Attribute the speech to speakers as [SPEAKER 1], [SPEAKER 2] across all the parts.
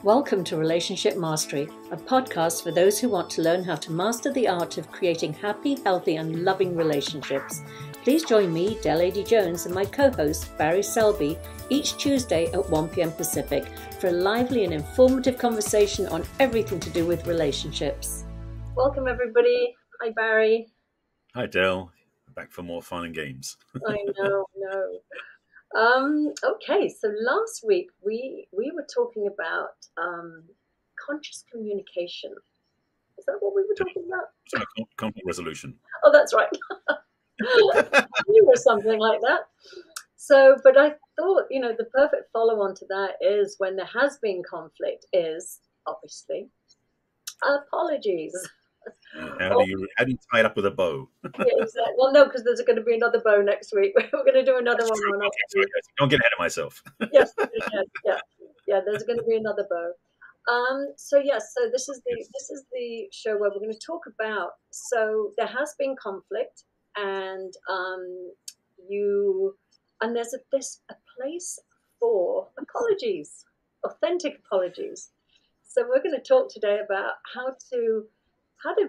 [SPEAKER 1] Welcome to Relationship Mastery, a podcast for those who want to learn how to master the art of creating happy, healthy, and loving relationships. Please join me, Adey-Jones, and my co-host, Barry Selby, each Tuesday at 1 p.m. Pacific for a lively and informative conversation on everything to do with relationships. Welcome, everybody. Hi, Barry.
[SPEAKER 2] Hi, Dale. Back for more fun and games.
[SPEAKER 1] I know. Okay, so last week we were talking about conscious communication. Is that what we were talking about?
[SPEAKER 2] Conflict resolution.
[SPEAKER 1] Oh, that's right. Or something like that. So, but I thought, the perfect follow-on to that is when there has been conflict is, obviously, apologies.
[SPEAKER 2] How do you tie it up with a bow?
[SPEAKER 1] Yeah, exactly. Well, no, because there's going to be another bow next week. We're going to do another one.
[SPEAKER 2] Don't get ahead of myself.
[SPEAKER 1] Yes, yeah. There's going to be another bow. So this is the show where we're going to talk about. So there has been conflict, and there's a place for apologies, authentic apologies. So we're going to talk today about how to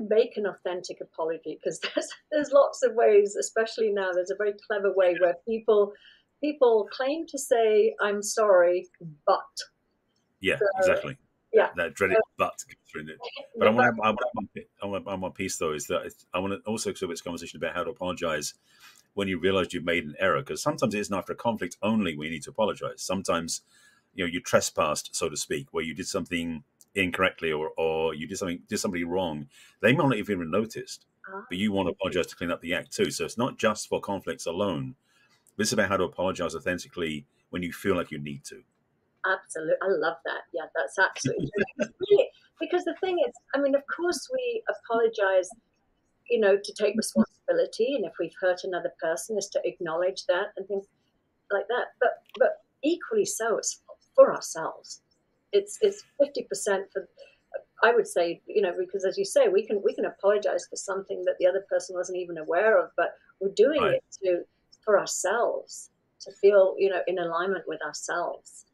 [SPEAKER 1] make an authentic apology, because there's lots of ways, especially now. There's a very clever way where people claim to say I'm sorry, but
[SPEAKER 2] exactly.
[SPEAKER 1] Yeah,
[SPEAKER 2] that dreaded but through it. But I want one piece though is that I want to also have this conversation about how to apologize when you realize you've made an error, because sometimes it isn't after a conflict only we need to apologize. Sometimes you trespassed, so to speak, where you did something incorrectly or you did somebody wrong. They might not have even noticed, but you want to apologize to clean up the act too. So it's not just for conflicts alone. This is about how to apologize authentically when you feel like you need to.
[SPEAKER 1] Absolutely. I love that. Yeah, that's absolutely really, because the thing is, of course we apologize, to take responsibility, and if we've hurt another person is to acknowledge that and things like that. But equally so, it's for ourselves. It's 50% for, I would say, because as you say, we can apologize for something that the other person wasn't even aware of, but we're doing it for ourselves, to feel, in alignment with ourselves.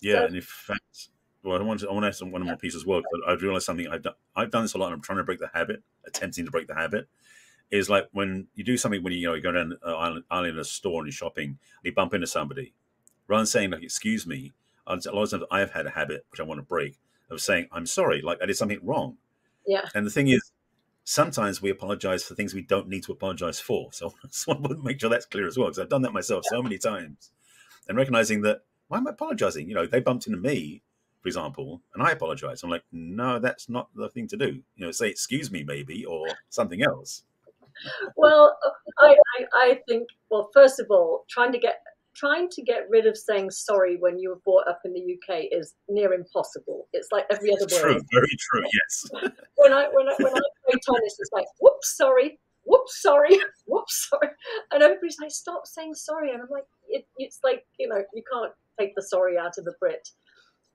[SPEAKER 2] Yeah, and in fact, I want to add one more piece as well. I've realized something I've done this a lot, and I'm trying to break the habit, attempting to break the habit. Is like when you do something, when you go down an aisle in a store and you're shopping, and you bump into somebody, rather than saying like "excuse me," a lot of times I've had a habit which I want to break of saying "I'm sorry," like I did something wrong.
[SPEAKER 1] Yeah.
[SPEAKER 2] And the thing is, sometimes we apologize for things we don't need to apologize for. So I want to make sure that's clear as well, because I've done that myself so many times, and recognizing that. Why am I apologizing? They bumped into me, for example, and I apologize. I'm like, no, that's not the thing to do. Say excuse me, maybe, or something else.
[SPEAKER 1] Well, I think, well, first of all, trying to get rid of saying sorry when you were brought up in the UK is near impossible. It's like every other word.
[SPEAKER 2] True, very true. Yes.
[SPEAKER 1] when I play tennis, it's like whoops, sorry, and everybody's like, stop saying sorry, and I'm like, it's like you can't take the sorry out of the Brit.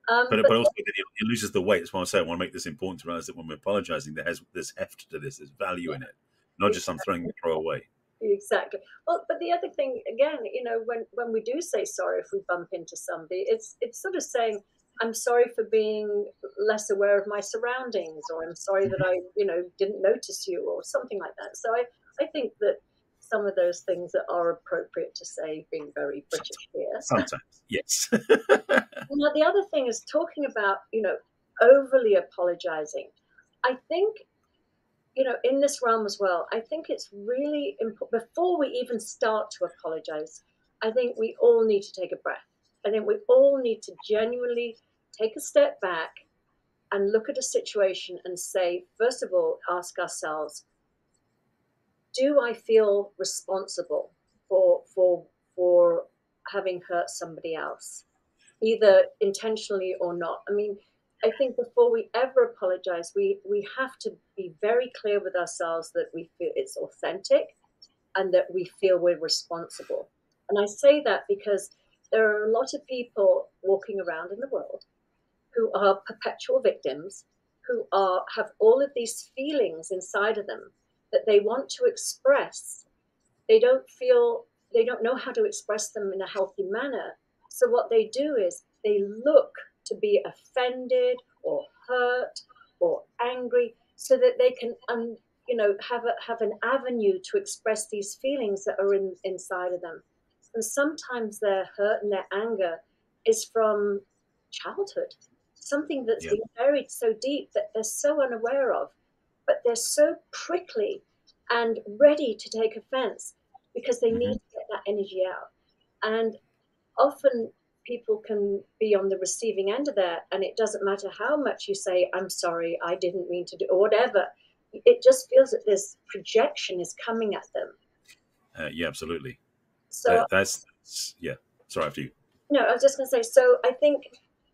[SPEAKER 2] But also it loses the weight. That's why I say I want to make this important to realize that when we're apologizing, there's heft to this, there's value in it, not just some throw away.
[SPEAKER 1] Exactly. Well, but the other thing again, when we do say sorry if we bump into somebody, it's sort of saying I'm sorry for being less aware of my surroundings, or I'm sorry that I didn't notice you, or something like that. So I think that some of those things that are appropriate to say, being very British here.
[SPEAKER 2] Sometimes, yes.
[SPEAKER 1] Now, the other thing is talking about, overly apologizing. I think, in this realm as well, I think it's really important, before we even start to apologize, I think we all need to take a breath. I think we all need to genuinely take a step back and look at a situation and say, first of all, ask ourselves, do I feel responsible for having hurt somebody else, either intentionally or not? I think before we ever apologize, we have to be very clear with ourselves that we feel it's authentic and that we feel we're responsible. And I say that because there are a lot of people walking around in the world who are perpetual victims, who have all of these feelings inside of them that they want to express. They don't know how to express them in a healthy manner. So what they do is they look to be offended or hurt or angry, so that they can have an avenue to express these feelings that are inside of them. And sometimes their hurt and their anger is from childhood, something that's been buried so deep that they're so unaware of, but they're so prickly and ready to take offense because they need to get that energy out. And often people can be on the receiving end of that, and it doesn't matter how much you say, I'm sorry, I didn't mean to do, or whatever. It just feels that this projection is coming at them.
[SPEAKER 2] Yeah, absolutely.
[SPEAKER 1] So
[SPEAKER 2] that's sorry, after you.
[SPEAKER 1] No, I was just going to say, so I think,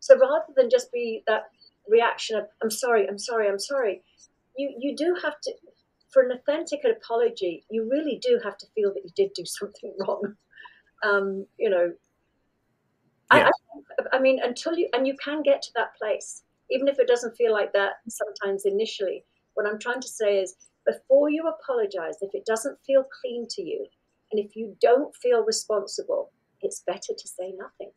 [SPEAKER 1] so rather than just be that reaction of, I'm sorry, I'm sorry, I'm sorry, you do have to, for an authentic apology, you really do have to feel that you did do something wrong.
[SPEAKER 2] Yeah.
[SPEAKER 1] I mean, until you can get to that place, even if it doesn't feel like that sometimes initially. What I'm trying to say is, before you apologize, if it doesn't feel clean to you, and if you don't feel responsible, it's better to say nothing.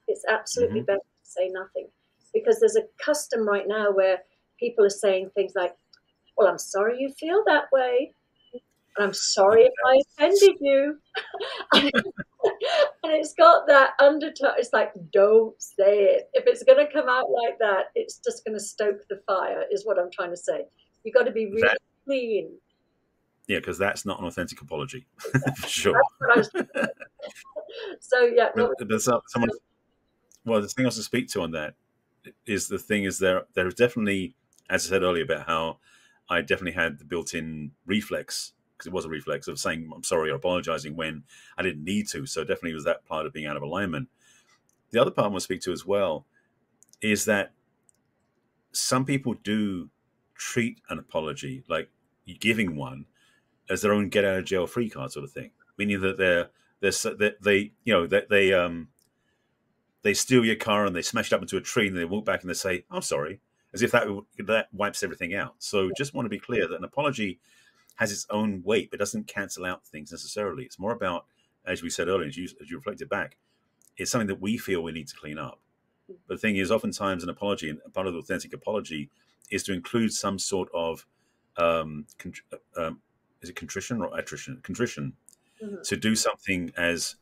[SPEAKER 1] It's absolutely better to say nothing, because there's a custom right now where people are saying things like, well, I'm sorry you feel that way. And I'm sorry if I offended you. And it's got that undertone. It's like, don't say it. If it's going to come out like that, it's just going to stoke the fire, is what I'm trying to say. You've got to be really clean.
[SPEAKER 2] Yeah, because that's not an authentic apology, for sure.
[SPEAKER 1] So, yeah.
[SPEAKER 2] Well, the thing I was to speak to on that is there is definitely, as I said earlier, about how I definitely had the built-in reflex, because it was a reflex of saying I'm sorry or apologizing when I didn't need to. So definitely was that part of being out of alignment. The other part I want to speak to as well is that some people do treat an apology, like giving one, as their own get out of jail free card sort of thing, meaning that they steal your car and they smash it up into a tree and they walk back and they say, I'm sorry, as if that wipes everything out. So just want to be clear that an apology has its own weight, but doesn't cancel out things necessarily. It's more about, as we said earlier, as you reflected back, it's something that we feel we need to clean up. But the thing is, oftentimes an apology, and part of the authentic apology, is to include some sort of is it contrition or attrition? Contrition, to do something as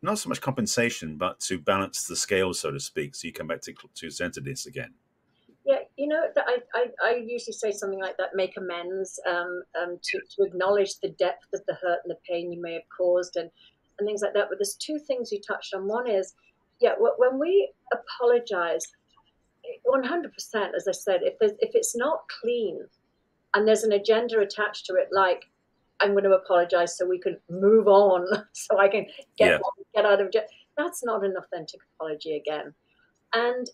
[SPEAKER 2] not so much compensation, but to balance the scale, so to speak, so you come back to centeredness again.
[SPEAKER 1] Yeah, I usually say something like that: make amends, to acknowledge the depth of the hurt and the pain you may have caused, and things like that. But there's two things you touched on. One is, when we apologize, 100%, as I said, if it's not clean and there's an agenda attached to it, like, I'm going to apologize so we can move on, so I can get out of jail, that's not an authentic apology again. And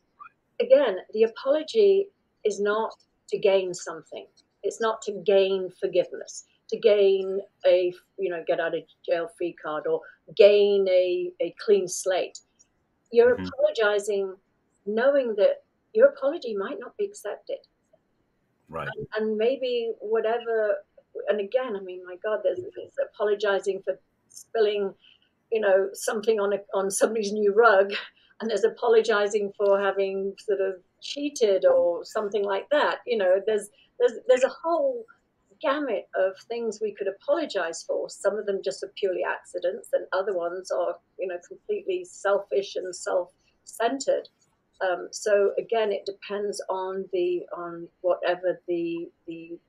[SPEAKER 1] again, the apology is not to gain something. It's not to gain forgiveness, to gain a get out of jail free card, or gain a clean slate. You're apologizing knowing that your apology might not be accepted.
[SPEAKER 2] Right.
[SPEAKER 1] And maybe whatever, and again, I mean, my God, there's apologizing for spilling, something on somebody's new rug, and there's apologizing for having sort of cheated or something like that. There's a whole gamut of things we could apologize for. Some of them just are purely accidents, and other ones are, completely selfish and self-centered. So again, it depends on whatever the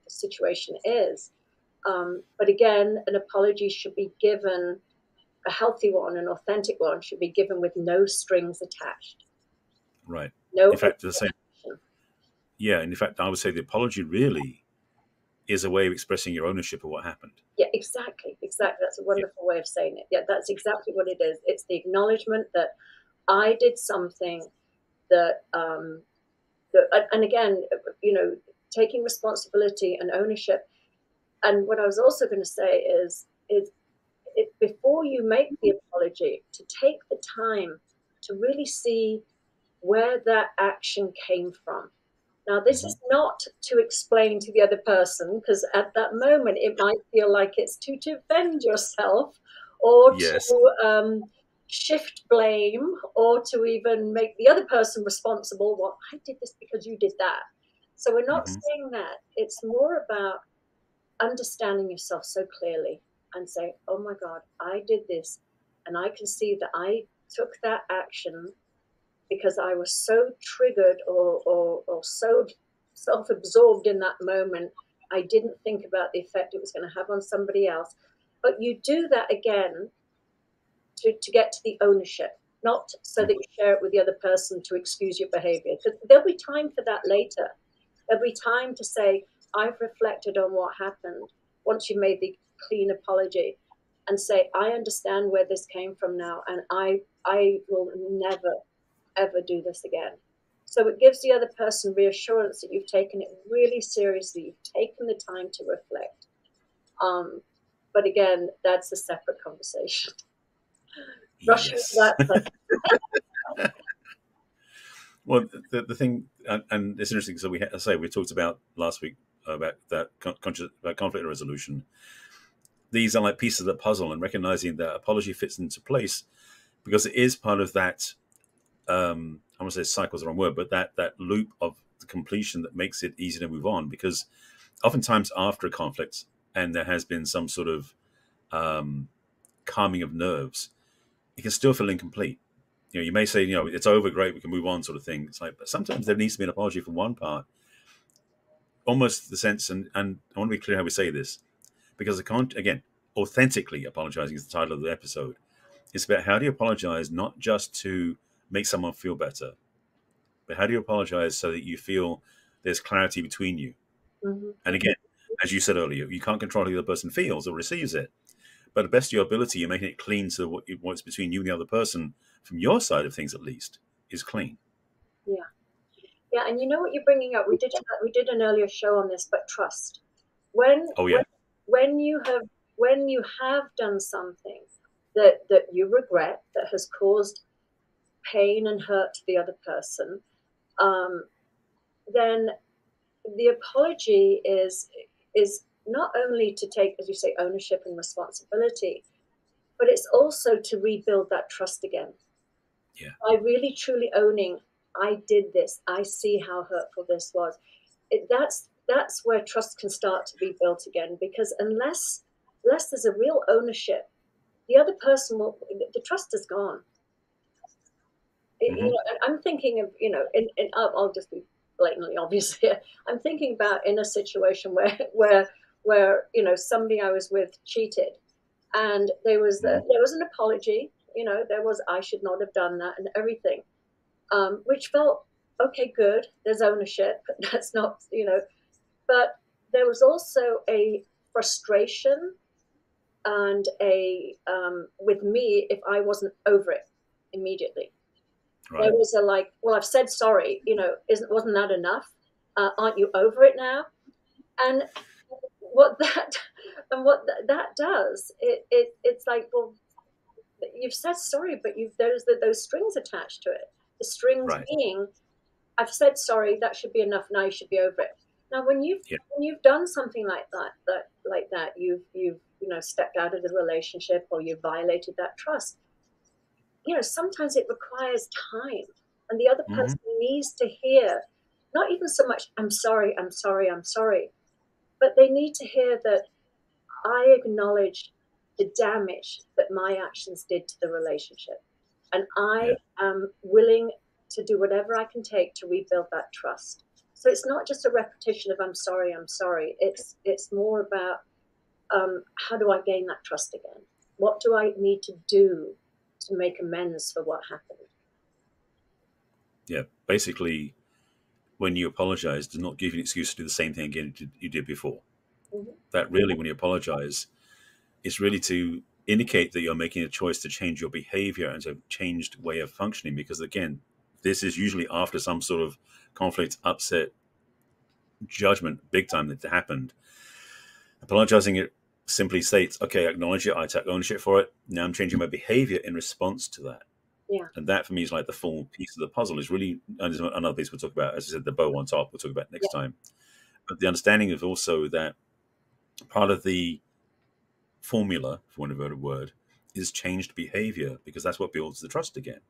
[SPEAKER 1] situation is. But again, an apology should be given, a healthy one, an authentic one, should be given with no strings attached.
[SPEAKER 2] Right.
[SPEAKER 1] No.
[SPEAKER 2] In fact, in fact, I would say the apology really is a way of expressing your ownership of what happened.
[SPEAKER 1] Yeah, exactly. That's a wonderful way of saying it. Yeah, that's exactly what it is. It's the acknowledgement that I did something that, and again, taking responsibility and ownership. And what I was also going to say is before you make the apology, to take the time to really see where that action came from. Now, this is not to explain to the other person, because at that moment it might feel like it's to defend yourself, or to shift blame or to even make the other person responsible. Well, I did this because you did that. So we're not saying that. It's more about understanding yourself so clearly and say, oh my God, I did this. And I can see that I took that action because I was so triggered or so self-absorbed in that moment. I didn't think about the effect it was going to have on somebody else. But you do that again to get to the ownership, not so that you share it with the other person to excuse your behavior. Because there'll be time for that later. There'll be time to say, I've reflected on what happened once you made the clean apology and say, I understand where this came from now, and I will never, ever do this again. So it gives the other person reassurance that you've taken it really seriously. You've taken the time to reflect. But again, that's a separate conversation. Rushing to that.
[SPEAKER 2] Well, the thing, and it's interesting. So we talked about last week about that about conflict resolution. These are like pieces of the puzzle, and recognizing that apology fits into place because it is part of that. I want to say cycle is the wrong word, but that loop of the completion that makes it easy to move on. Because oftentimes after a conflict, and there has been some sort of calming of nerves, it can still feel incomplete. You may say, it's over, great, we can move on, sort of thing. It's like, but sometimes there needs to be an apology from one part. Almost the sense, and I want to be clear how we say this, because again, authentically apologizing is the title of the episode. It's about how do you apologize, not just to make someone feel better, but how do you apologize so that you feel there's clarity between you? And again, as you said earlier, you can't control how the other person feels or receives it. But the best of your ability, you're making it clean so what's between you and the other person, from your side of things at least, is clean.
[SPEAKER 1] Yeah, and you know what you're bringing up? We did an earlier show on this, but trust. When you have done something that you regret, that has caused pain and hurt to the other person, then the apology is not only to take, as you say, ownership and responsibility, but it's also to rebuild that trust again.
[SPEAKER 2] Yeah.
[SPEAKER 1] By really truly owning, I did this, I see how hurtful this was. That's where trust can start to be built again, because unless there's a real ownership, the other person the trust is gone. I'm thinking of, I'll just be blatantly obvious here. I'm thinking about in a situation where somebody I was with cheated, and there was an apology. There was, I should not have done that, and everything, which felt okay, good. There's ownership. That's not, but there was also a frustration and with me if I wasn't over it immediately. Right. There was well, I've said sorry, wasn't that enough? Aren't you over it now? And what that does, it's like, well, you've said sorry, but there's those strings attached to it. The strings being, I've said sorry, that should be enough. Now you should be over it. Now, when you've done something like that, you've stepped out of the relationship, or you've violated that trust. Sometimes it requires time, and the other person needs to hear, not even so much, I'm sorry, I'm sorry, I'm sorry, but they need to hear that I acknowledge the damage that my actions did to the relationship, and I am willing to do whatever I can take to rebuild that trust. So it's not just a repetition of I'm sorry, I'm sorry. It's more about how do I gain that trust again? What do I need to do to make amends for what happened?
[SPEAKER 2] Yeah, basically, when you apologize, do not give you an excuse to do the same thing again you did before. That really, when you apologize, it's really to indicate that you're making a choice to change your behavior and to changed way of functioning. Because again, this is usually after some sort of conflict, upset, judgment, big time that happened. Apologizing, it simply states, okay, I acknowledge it, I take ownership for it. Now I'm changing my behavior in response to that.
[SPEAKER 1] Yeah.
[SPEAKER 2] And that for me is like the full piece of the puzzle. Is really, and there's another piece we'll talk about, as I said, the bow on top, we'll talk about next time. But the understanding of also that part of the formula, for want of a better word, is changed behavior, because that's what builds the trust again.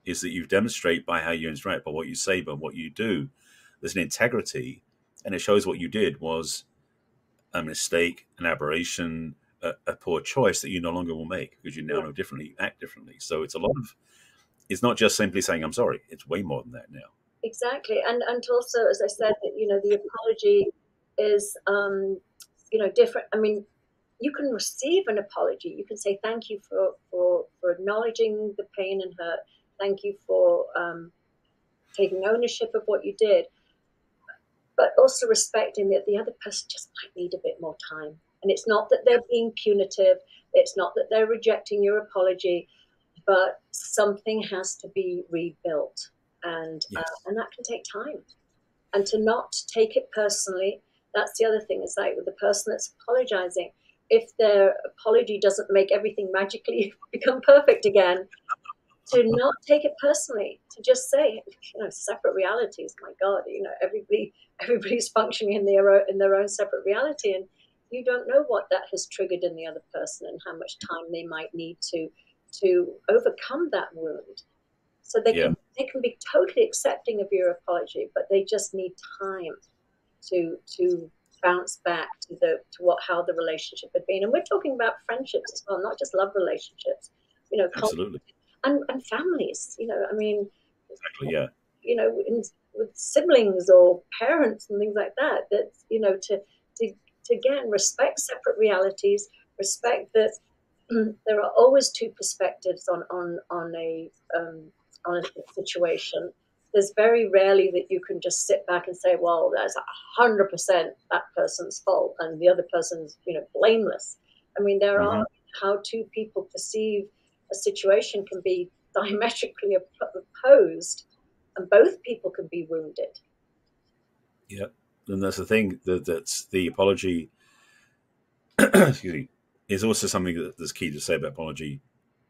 [SPEAKER 2] Is that you demonstrate by how you interact, by what you say, by what you do. There's an integrity, and it shows what you did was a mistake, an aberration, a poor choice that you no longer will make because you now know differently, you act differently. So it's a lot of, it's not just simply saying I'm sorry. It's way more than that now.
[SPEAKER 1] Exactly, and also, as I said, that the apology is different. I mean, you can receive an apology. You can say thank you for acknowledging the pain and hurt. Thank you for taking ownership of what you did, but also respecting that the other person just might need a bit more time. And it's not that they're being punitive. It's not that they're rejecting your apology, but something has to be rebuilt, and that can take time. And to not take it personally, that's the other thing. Is like with the person that's apologizing, if their apology doesn't make everything magically become perfect again, to not take it personally, to just say, separate realities. My God, everybody's functioning in their own separate reality, and you don't know what that has triggered in the other person and how much time they might need to overcome that wound. So they can be totally accepting of your apology, but they just need time to bounce back to how the relationship had been. And we're talking about friendships as well, not just love relationships.
[SPEAKER 2] Absolutely.
[SPEAKER 1] And families. I mean,
[SPEAKER 2] exactly, yeah.
[SPEAKER 1] With siblings or parents and things like that. That to again respect separate realities, respect that there are always two perspectives on a situation. There's very rarely that you can just sit back and say, well, that's 100% that person's fault and the other person's blameless. I mean, there are how two people perceive a situation can be diametrically opposed, and both people can be wounded.
[SPEAKER 2] Yeah, and that's the thing, that's the apology excuse me, is also something that's key to say about apology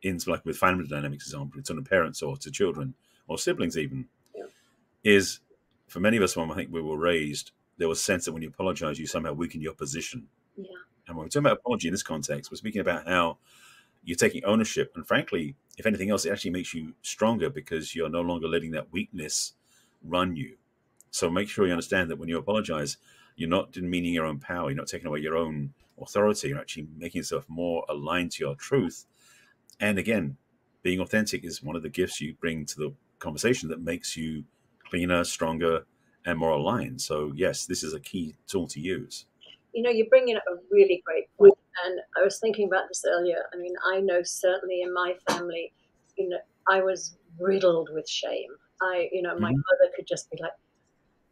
[SPEAKER 2] in, like with family dynamics, example, it's on the parents or to children or siblings even, is for many of us, when I think we were raised, there was a sense that when you apologize, you somehow weaken your position.
[SPEAKER 1] Yeah.
[SPEAKER 2] And when we're talking about apology in this context, we're speaking about how you're taking ownership. And frankly, if anything else, it actually makes you stronger because you're no longer letting that weakness run you. So make sure you understand that when you apologize, you're not demeaning your own power. You're not taking away your own authority. You're actually making yourself more aligned to your truth. And again, being authentic is one of the gifts you bring to the conversation that makes you cleaner, stronger, and more aligned. So yes, this is a key tool to use.
[SPEAKER 1] You're bringing up a really great point. And I was thinking about this earlier. I mean, I know certainly in my family, I was riddled with shame. My mother could just be like,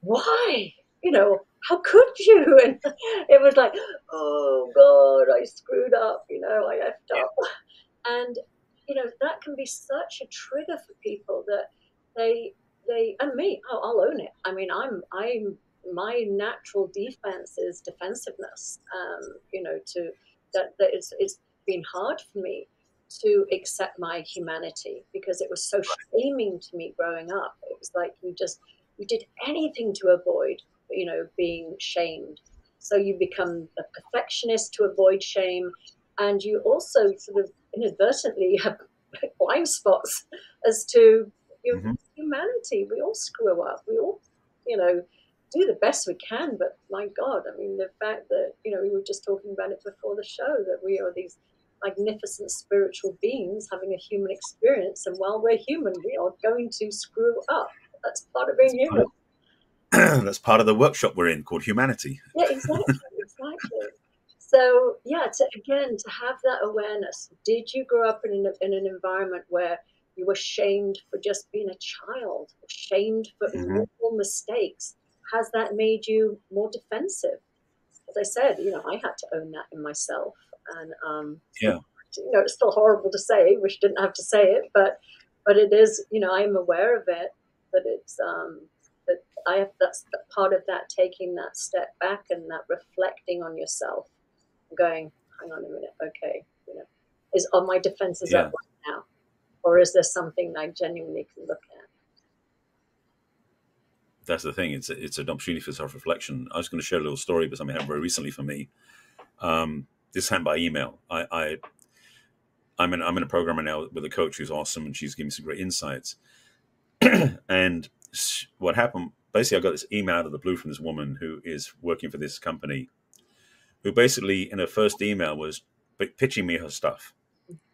[SPEAKER 1] why? How could you? And it was like, oh God, I screwed up, I effed up. And, that can be such a trigger for people that they, and me, I'll own it. I mean, my natural defense is defensiveness. It's been hard for me to accept my humanity because it was so shaming to me growing up. It was like you did anything to avoid, being shamed. So you become a perfectionist to avoid shame, and you also sort of inadvertently have blind spots as to your humanity. We all screw up. We all, do the best we can. But my God, I mean, the fact that, we were just talking about it before the show, that we are these magnificent spiritual beings having a human experience. And while we're human, we are going to screw up. That's part of being human.
[SPEAKER 2] That's part of the workshop we're in called Humanity.
[SPEAKER 1] Yeah, exactly. So, to have that awareness. Did you grow up in an environment where you were shamed for just being a child, shamed for normal mistakes? Has that made you more defensive? As I said, I had to own that in myself. And, it's still horrible to say. Wish I didn't have to say it, but it is, I am aware of it, that it's, that that's part of that, taking that step back and that reflecting on yourself, going, hang on a minute, okay, are my defenses up right now, or is there something I genuinely can look at?
[SPEAKER 2] That's the thing. It's an opportunity for self-reflection. I was going to share a little story, but something happened very recently for me. This happened by email. I I'm in a program right now with a coach who's awesome, and she's giving me some great insights. And what happened, basically, I got this email out of the blue from this woman who is working for this company, who basically in her first email was pitching me her stuff.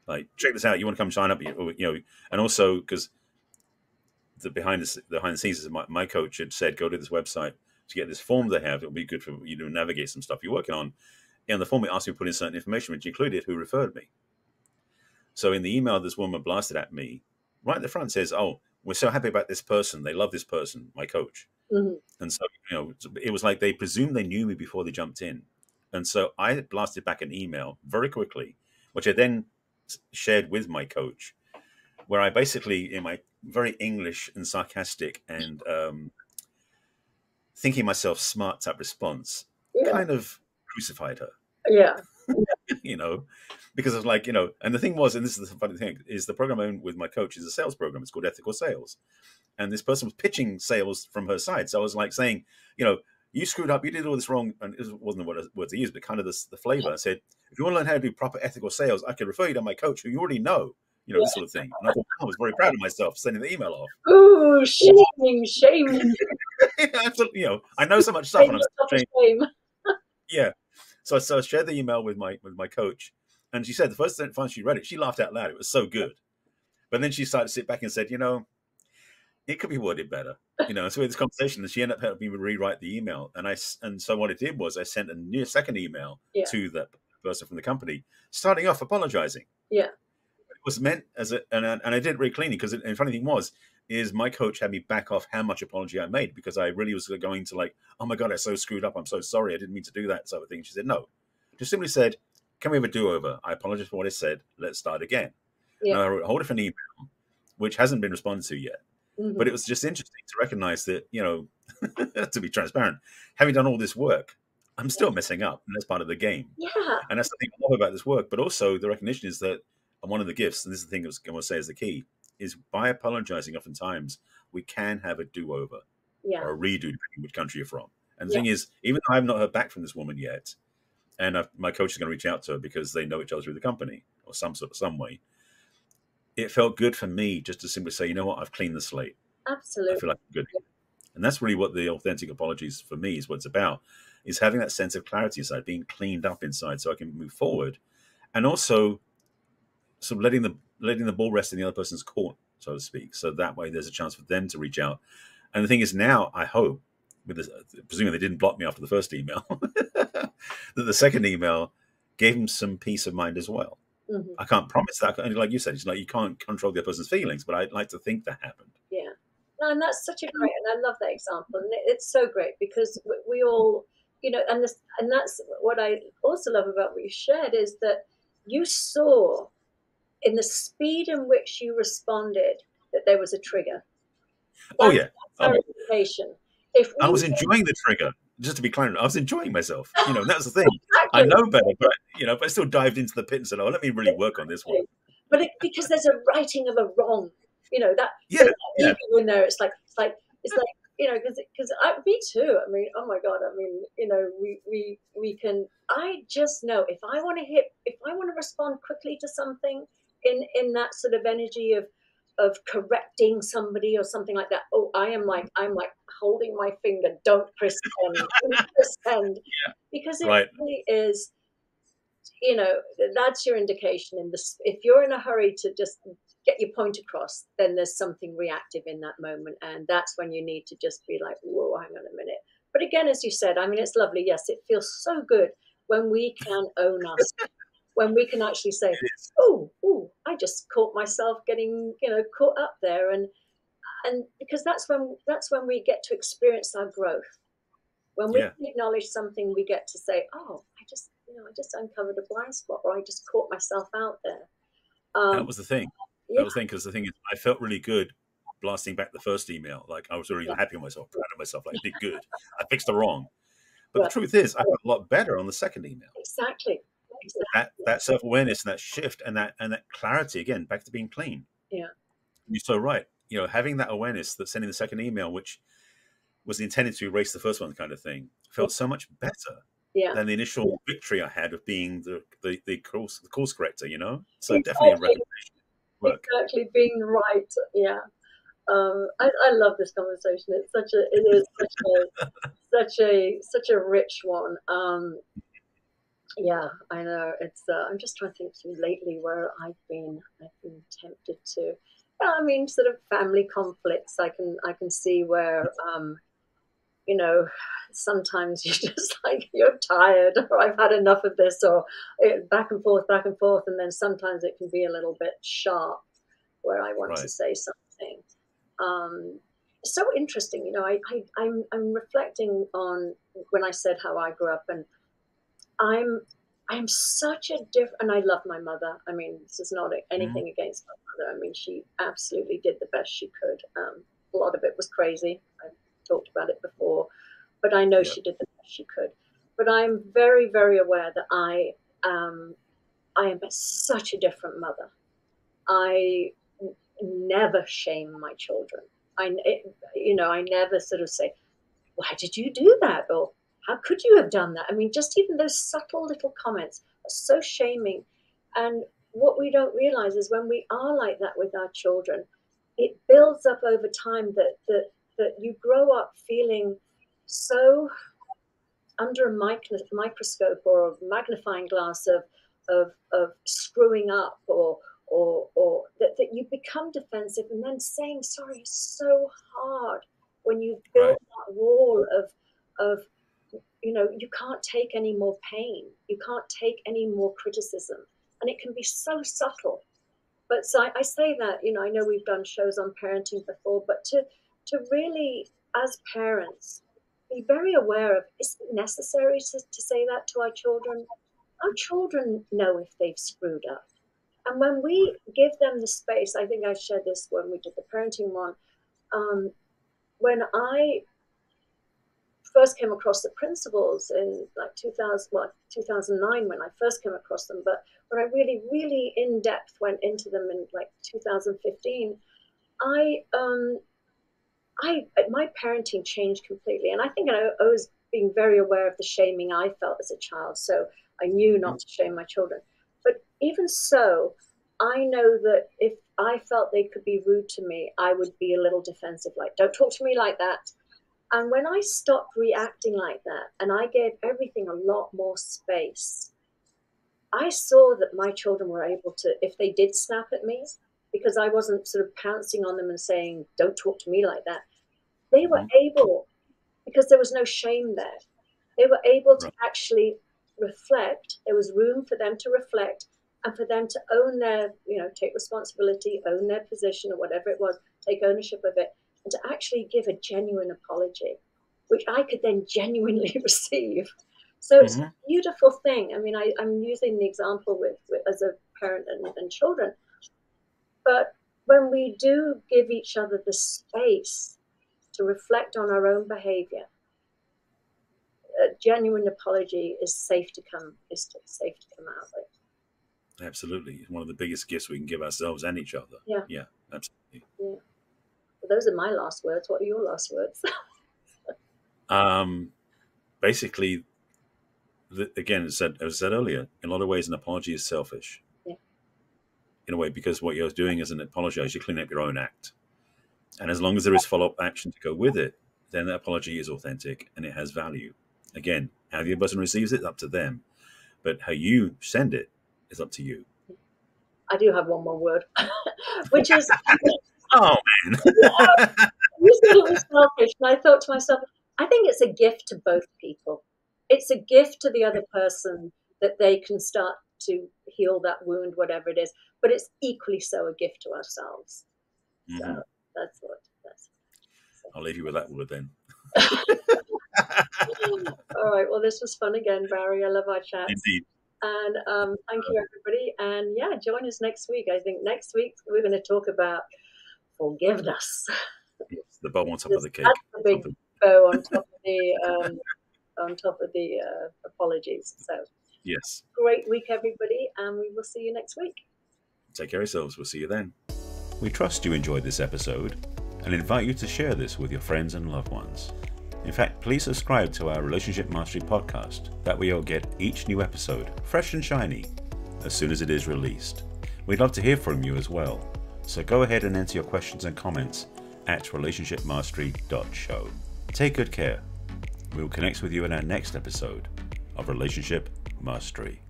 [SPEAKER 2] Like, check this out. You want to come sign up? And also because the behind the scenes is my coach had said, go to this website to get this form they have. It'll be good for you to navigate some stuff you're working on. And the form it asked me to put in certain information, which included who referred me. So in the email, this woman blasted at me right at the front, says, "Oh, we're so happy about this person. They love this person, my coach."
[SPEAKER 1] Mm-hmm.
[SPEAKER 2] And so, it was like they presumed they knew me before they jumped in. And so I blasted back an email very quickly, which I then shared with my coach, where I basically, in my very English and sarcastic and thinking myself smart type response, kind of crucified her.
[SPEAKER 1] Yeah.
[SPEAKER 2] Because I was like, and the thing was, and this is the funny thing, is the program I'm in with my coach is a sales program. It's called Ethical Sales. And this person was pitching sales from her side. So I was like saying, you screwed up, you did all this wrong. And it wasn't the words I used, but kind of the flavor. I said, if you want to learn how to do proper ethical sales, I can refer you to my coach who you already know, this sort of thing. And I thought, I was very proud of myself for sending the email off.
[SPEAKER 1] Ooh, shaming.
[SPEAKER 2] Absolutely, I know so much stuff. And I'm
[SPEAKER 1] shame.
[SPEAKER 2] Yeah. So I shared the email with my coach, and she said the first time she read it, she laughed out loud. It was so good. But then she started to sit back and said, it could be worded better. So we had this conversation, and she ended up helping me rewrite the email. And so what it did was I sent a second email to the person from the company, starting off apologizing.
[SPEAKER 1] Yeah.
[SPEAKER 2] It was meant as and I did it very cleanly, because the funny thing is my coach had me back off how much apology I made, because I really was going to like, oh my God, I so screwed up. I'm so sorry. I didn't mean to do that sort of thing. She said, no, just simply said, can we have a do-over? I apologize for what I said. Let's start again. Yeah. And I wrote a whole different email, which hasn't been responded to yet. Mm-hmm. But it was just interesting to recognize that, to be transparent, having done all this work, I'm still messing up. And that's part of the game.
[SPEAKER 1] Yeah.
[SPEAKER 2] And that's the thing I love about this work. But also the recognition is that one of the gifts, and this is the thing I was going to say is the key, is by apologizing oftentimes, we can have a do-over or a redo, depending on which country you're from. And the thing is, even though I have not heard back from this woman yet, and my coach is going to reach out to her because they know each other through the company or some way, it felt good for me just to simply say, you know what, I've cleaned the slate.
[SPEAKER 1] Absolutely.
[SPEAKER 2] I feel like I'm good. And that's really what the authentic apologies for me is what it's about, is having that sense of clarity inside, being cleaned up inside so I can move forward. And also sort of letting the ball rest in the other person's court, so to speak. So that way there's a chance for them to reach out. And the thing is now, I hope, presuming they didn't block me after the first email, that the second email gave them some peace of mind as well. Mm-hmm. I can't promise that. Like you said, it's like you can't control the other person's feelings, but I'd like to think that happened.
[SPEAKER 1] Yeah. No, and that's such a great, and I love that example. And it's so great because we all, and that's what I also love about what you shared is that you saw in the speed in which you responded that there was a trigger. That's clarification.
[SPEAKER 2] I was enjoying the trigger. Just to be clear, I was enjoying myself. That's the thing. Exactly. I know better, but but I still dived into the pit and said, "Oh, let me really work on this one."
[SPEAKER 1] But because there's a righting of a wrong, that ego in there. It's like because me too. I mean, oh my God. I mean, we can. I just know if I want to respond quickly to something in that sort of energy of correcting somebody or something like that. Oh, I'm like holding my finger. Don't press send. Because it really is, that's your indication in this. If you're in a hurry to just get your point across, then there's something reactive in that moment. And that's when you need to just be like, whoa, hang on a minute. But again, as you said, I mean, it's lovely. Yes, it feels so good when we can own us. When we can actually say, oh, I just caught myself getting, caught up there. And because that's when we get to experience our growth. When we acknowledge something, we get to say, oh, I just uncovered a blind spot, or I just caught myself out there.
[SPEAKER 2] That was the thing. That was the thing, because the thing is, I felt really good blasting back the first email. Like, I was really happy with myself, proud of myself. Like, I did good. I fixed it wrong. But the truth is, I felt a lot better on the second email.
[SPEAKER 1] Exactly.
[SPEAKER 2] That self-awareness and that shift and that clarity, again, back to being clean.
[SPEAKER 1] Yeah.
[SPEAKER 2] You're so right. Having that awareness that sending the second email, which was intended to erase the first one kind of thing, felt so much better.
[SPEAKER 1] Yeah.
[SPEAKER 2] than the initial victory I had of being the course corrector, you know? So definitely a
[SPEAKER 1] Exactly.
[SPEAKER 2] recommendation. Work.
[SPEAKER 1] Exactly. Being right. Yeah. I love this conversation. It is such a rich one. Yeah, I know. It's I'm just trying to think through lately where I've been tempted to. Yeah, I mean, sort of family conflicts. I can see where you know, sometimes you just like you're tired or I've had enough of this or back and forth, and then sometimes it can be a little bit sharp where I want to
[SPEAKER 2] Right.
[SPEAKER 1] say something. Um, so interesting, I'm reflecting on when I said how I grew up, and I'm I'm such a different, and I love my mother. I mean, this is not
[SPEAKER 2] Mhm.
[SPEAKER 1] anything against my mother. I mean, she absolutely did the best she could. A lot of it was crazy. I talked about it before, but I know
[SPEAKER 2] Yeah.
[SPEAKER 1] she did the best she could. But I'm very, very aware that um, I am such a different mother. I never shame my children. I never sort of say, why did you do that? Or how could you have done that? I mean, just even those subtle little comments are so shaming. And what we don't realize is when we are like that with our children, it builds up over time that you grow up feeling so under a microscope or a magnifying glass of screwing up or that you become defensive, and then saying sorry is so hard when you build
[SPEAKER 2] Right.
[SPEAKER 1] that wall of you can't take any more pain, you can't take any more criticism, and it can be so subtle. But so I say that, I know we've done shows on parenting before, but to really, as parents, be very aware of, is it necessary to say that to our children? Our children know if they've screwed up. And when we give them the space, I think I shared this when we did the parenting one, um, when I first came across the principles in like 2009 when I first came across them, but when I really, really in depth went into them in like 2015, I my parenting changed completely, and I think I was being very aware of the shaming I felt as a child, so I knew
[SPEAKER 2] Mhm.
[SPEAKER 1] not to shame my children. But even so, I know that if I felt they could be rude to me, I would be a little defensive, like, don't talk to me like that. And when I stopped reacting like that and I gave everything a lot more space, I saw that my children were able to, if they did snap at me, because I wasn't sort of pouncing on them and saying, don't talk to me like that, they were
[SPEAKER 2] Mhm.
[SPEAKER 1] able, because there was no shame there, they were able to
[SPEAKER 2] Right.
[SPEAKER 1] actually reflect. There was room for them to reflect and for them to own their, take responsibility, own their position or whatever it was, take ownership of it, and to actually give a genuine apology, which I could then genuinely receive. So it's
[SPEAKER 2] Mhm.
[SPEAKER 1] a beautiful thing. I mean, I'm using the example with as a parent and children, but when we do give each other the space to reflect on our own behavior, a genuine apology safe to come out with.
[SPEAKER 2] Absolutely. It's one of the biggest gifts we can give ourselves and each other.
[SPEAKER 1] Yeah,
[SPEAKER 2] Yeah, absolutely.
[SPEAKER 1] yeah. Well, those are my last words. What are your last words?
[SPEAKER 2] Um, basically, again, as I said earlier, in a lot of ways, an apology is selfish
[SPEAKER 1] Yeah,
[SPEAKER 2] in a way because what you're doing isn't apologize, you're cleaning up your own act. And as long as there is follow up action to go with it, then that apology is authentic and it has value. Again, how the other person receives it, up to them. But how you send it is up to you.
[SPEAKER 1] I do have one more word, which is
[SPEAKER 2] Oh, man.
[SPEAKER 1] you said it was selfish, and I thought to myself, I think it's a gift to both people. It's a gift to the other person that they can start to heal that wound, whatever it is. But it's equally so a gift to ourselves. So
[SPEAKER 2] Mhm.
[SPEAKER 1] that's what that's.
[SPEAKER 2] I'll leave you with that word then.
[SPEAKER 1] All right. Well, this was fun again, Barry. I love our chats.
[SPEAKER 2] Indeed.
[SPEAKER 1] And thank you, everybody. And yeah, join us next week. I think next week we're going to talk about forgiveness.
[SPEAKER 2] Yes, the bow on top of
[SPEAKER 1] That's
[SPEAKER 2] the cake.
[SPEAKER 1] the big
[SPEAKER 2] Something.
[SPEAKER 1] bow on top of the apologies. So
[SPEAKER 2] Yes.
[SPEAKER 1] great week, everybody, and we will see you next week.
[SPEAKER 2] Take care of yourselves. We'll see you then. We trust you enjoyed this episode and invite you to share this with your friends and loved ones. In fact, please subscribe to our Relationship Mastery podcast. That way you'll get each new episode, fresh and shiny, as soon as it is released. We'd love to hear from you as well. So go ahead and enter your questions and comments at relationshipmastery.show. Take good care. We will connect with you in our next episode of Relationship Mastery.